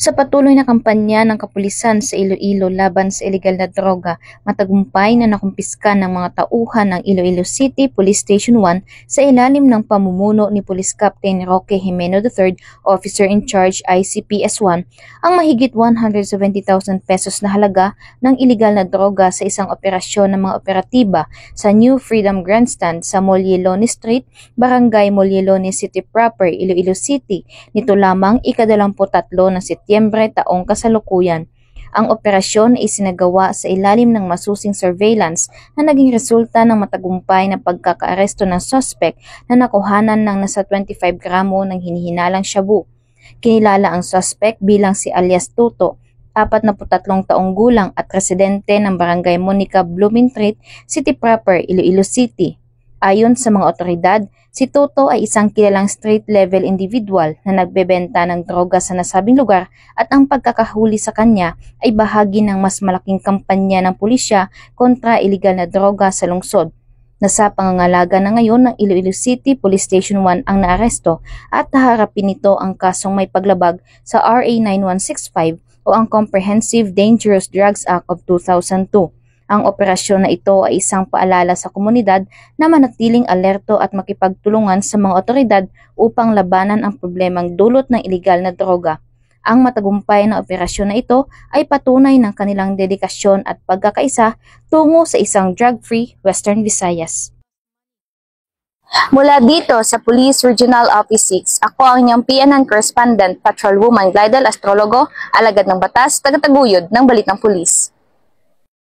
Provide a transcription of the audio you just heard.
Sa patuloy na kampanya ng kapulisan sa Iloilo laban sa ilegal na droga, matagumpay na nakumpiska ng mga tauhan ng Iloilo City Police Station 1 sa ilalim ng pamumuno ni Police Captain Roque Jimeno III, Officer in Charge ICPS-1, ang mahigit 170,000 pesos na halaga ng ilegal na droga sa isang operasyon ng mga operatiba sa New Freedom Grandstand sa Mollelone Street, Barangay Mollelone City Proper, Iloilo City, nito lamang ika-23 ng Setyembre taong kasalukuyan. Ang operasyon ay isinagawa sa ilalim ng masusing surveillance na naging resulta ng matagumpay na pagkakaaresto ng suspect na nakuhanan ng nasa 25 gramo ng hinihinalang shabu. Kinilala ang suspect bilang si alias Toto, 43 taong gulang at residente ng Barangay Monica Blumentritt, City Proper, Iloilo City. Ayon sa mga otoridad, si Toto ay isang kilalang street-level individual na nagbebenta ng droga sa nasabing lugar at ang pagkakahuli sa kanya ay bahagi ng mas malaking kampanya ng pulisya kontra ilegal na droga sa lungsod. Nasa pangangalaga na ngayon ng Iloilo City Police Station 1 ang naaresto at haharapin nito ang kasong may paglabag sa RA 9165 o ang Comprehensive Dangerous Drugs Act of 2002. Ang operasyon na ito ay isang paalala sa komunidad na manatiling alerto at makipagtulungan sa mga otoridad upang labanan ang problemang dulot ng ilegal na droga. Ang matagumpay na operasyon na ito ay patunay ng kanilang dedikasyon at pagkakaisa tungo sa isang drug-free Western Visayas. Mula dito sa Police Regional Office 6, ako ang inyong PNN Correspondent, Patrolwoman Glidel Astrologo, alagad ng batas, tagataguyod ng Balitang Pulis.